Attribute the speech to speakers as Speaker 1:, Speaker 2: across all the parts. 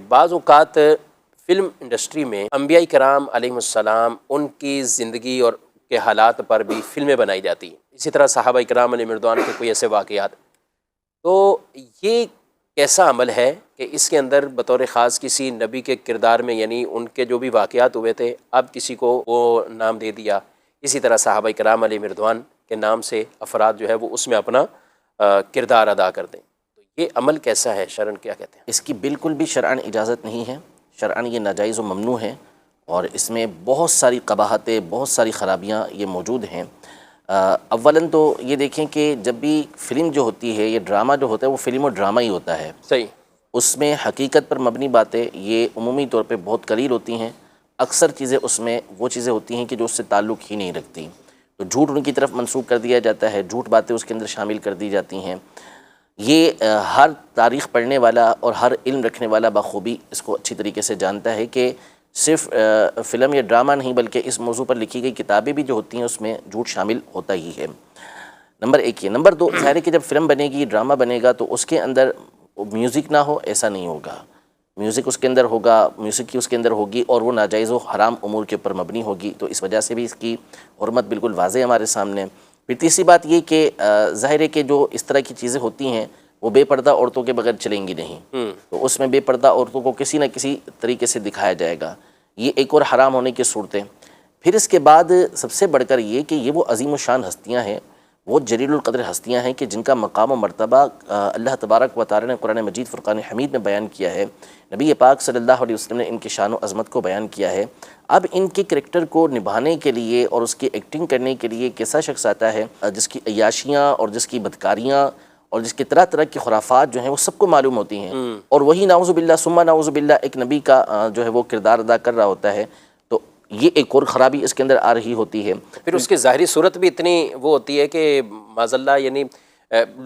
Speaker 1: بعض اوقات film industry میں انبیاء کرام علیہم السلام ان کی زندگی اور کے حالات پر بھی فلمیں بنائی جاتی ہیں، اسی طرح صحابہ کرام علیہم رضوان کے کوئی ایسے واقعات. تو یہ کیسا عمل ہے کہ اس کے اندر بطور خاص کسی نبی کے کردار میں، یعنی ان کے جو بھی واقعات ہوئے تھے اب کسی کو وہ نام دے دیا، اسی طرح صحابہ کرام علیہم رضوان کے نام سے افراد جو ہے وہ اس میں اپنا کردار ادا کر دیں. تو یہ عمل کیسا ہے، شرعاً کیا کہتے ہیں؟
Speaker 2: اس کی بالکل بھی شرعاً اجازت نہیں ہے، شرعاً یہ ناجائز و ممنوع ہے، اور اس میں بہت ساری قباحتیں، بہت ساری خرابیاں یہ موجود ہیں. اولاً تو یہ دیکھیں کہ جب بھی فلم جو ہوتی ہے، یہ ڈرامہ جو ہوتا ہے وہ فلم و ڈرامہ ہی ہوتا ہے.
Speaker 1: صحیح.
Speaker 2: اس میں حقیقت پر مبنی باتیں یہ عمومی طور پہ بہت قلیل ہوتی ہیں. اکثر چیزیں اس میں وہ چیزیں ہوتی ہیں کہ جو اس سے تعلق ہی نہیں رکھتی، تو جھوٹ ان کی طرف منسوخ کر دیا جاتا ہے، جھوٹ باتیں اس کے اندر شامل کر دی جاتی ہیں. یہ ہر تاریخ پڑھنے والا اور ہر علم رکھنے والا بخوبی اس کو اچھی طریقے سے جانتا ہے کہ صرف فلم یا ڈرامہ نہیں بلکہ اس موضوع پر لکھی گئی کتابیں بھی جو ہوتی ہیں اس میں جھوٹ شامل ہوتا ہی ہے. نمبر ایک یہ. نمبر دو، ظاہر ہے کہ جب فلم بنے گی، ڈرامہ بنے گا تو اس کے اندر میوزک نہ ہو ایسا نہیں ہوگا. میوزک اس کے اندر ہوگا، موسیقی اس کے اندر ہوگی، اور وہ ناجائز و حرام امور کے اوپر مبنی ہوگی. تو اس وجہ سے بھی اس کی حرمت بالکل واضح ہمارے سامنے. پھر تیسری بات یہ کہ ظاہر ہے کہ جو اس طرح کی چیزیں ہوتی ہیں وہ بے پردہ عورتوں کے بغیر چلیں گی نہیں، تو اس میں بے پردہ عورتوں کو کسی نہ کسی طریقے سے دکھایا جائے گا. یہ ایک اور حرام ہونے کی صورتیں. پھر اس کے بعد سب سے بڑھ کر یہ کہ یہ وہ عظیم و شان ہستیاں ہیں، وہ جلیل القدر ہستیاں ہیں کہ جن کا مقام و مرتبہ اللہ تبارک و تعالی نے قرآن مجید فرقان حمید میں بیان کیا ہے. نبی پاک صلی اللہ علیہ وسلم نے ان کی شان و عظمت کو بیان کیا ہے. اب ان کے کریکٹر کو نبھانے کے لیے اور اس کی ایکٹنگ کرنے کے لیے کیسا شخص آتا ہے جس کی عیاشیاں اور جس کی بدکاریاں اور جس کے طرح طرح کی خرافات جو ہیں وہ سب کو معلوم ہوتی ہیں، اور وہی نعوذ باللہ ثم نعوذ باللہ ایک نبی کا جو ہے وہ کردار ادا کر رہا ہوتا ہے. تو یہ ایک اور خرابی اس کے اندر آ رہی ہوتی ہے.
Speaker 1: پھر اس کی ظاہری صورت بھی اتنی وہ ہوتی ہے کہ معاذ اللہ، یعنی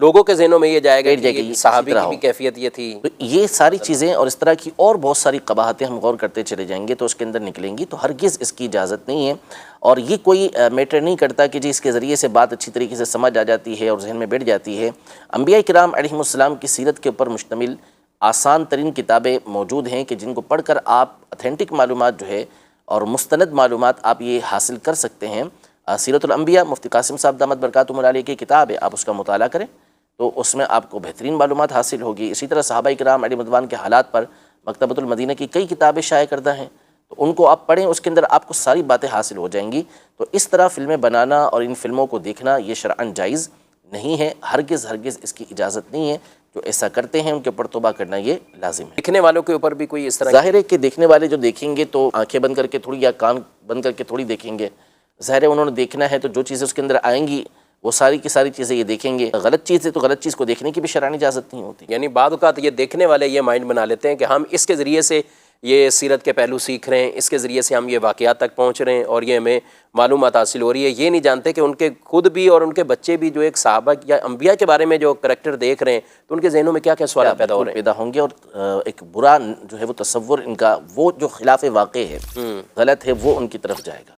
Speaker 1: لوگوں کے ذہنوں میں یہ جائے گا کہ یہ صحابی کی بھی کیفیت یہ تھی.
Speaker 2: تو یہ ساری چیزیں اور اس طرح کی اور بہت ساری قباحتیں ہم غور کرتے چلے جائیں گے تو اس کے اندر نکلیں گی. تو ہرگز اس کی اجازت نہیں ہے، اور یہ کوئی میٹر نہیں کرتا کہ جی اس کے ذریعے سے بات اچھی طریقے سے سمجھ آ جاتی ہے اور ذہن میں بیٹھ جاتی ہے. انبیاء کرام علیہم السلام کی سیرت کے اوپر مشتمل آسان ترین کتابیں موجود ہیں کہ جن کو پڑھ کر آپ اتھینٹک معلومات جو ہے اور مستند معلومات آپ یہ حاصل کر سکتے ہیں. سیرت الانبیاء مفتی قاسم صاحب دامت برکاتہم علیہ کی کتاب ہے، آپ اس کا مطالعہ کریں تو اس میں آپ کو بہترین معلومات حاصل ہوگی. اسی طرح صحابہ کرام علیہم رضوان کے حالات پر مکتبۃ المدینہ کی کئی کتابیں شائع کردہ ہیں، تو ان کو آپ پڑھیں، اس کے اندر آپ کو ساری باتیں حاصل ہو جائیں گی. تو اس طرح فلمیں بنانا اور ان فلموں کو دیکھنا یہ شرعاً جائز نہیں ہے، ہرگز ہرگز اس کی اجازت نہیں ہے. جو ایسا کرتے ہیں ان کے اوپر توبہ کرنا یہ لازم ہے.
Speaker 1: دیکھنے والوں کے اوپر بھی کوئی اس طرح
Speaker 2: ظاہر ہے کہ دیکھنے والے جو دیکھیں گے تو آنکھیں بند کر کے تھوڑی یا کان بند کر کے تھوڑی دیکھیں گے. ظاہر ہے انہوں نے دیکھنا ہے تو جو چیزیں اس کے اندر آئیں گی وہ ساری کی ساری چیزیں یہ دیکھیں گے. غلط چیز ہے تو غلط چیز کو دیکھنے کی بھی شرعاً اجازت نہیں ہوتی.
Speaker 1: یعنی بعض اوقات یہ دیکھنے والے یہ مائنڈ بنا لیتے ہیں کہ ہم اس کے ذریعے سے یہ سیرت کے پہلو سیکھ رہے ہیں، اس کے ذریعے سے ہم یہ واقعات تک پہنچ رہے ہیں اور یہ ہمیں معلومات حاصل ہو رہی ہے. یہ نہیں جانتے کہ ان کے خود بھی اور ان کے بچے بھی جو ایک صحابہ یا انبیاء کے بارے میں جو کریکٹر دیکھ رہے ہیں تو ان کے ذہنوں میں کیا کیا سوالات پیدا ہو رہے
Speaker 2: ہوں گے، اور ایک برا جو ہے وہ تصور ان کا وہ جو خلاف واقع ہے، غلط ہے، وہ ان کی طرف جائے گا.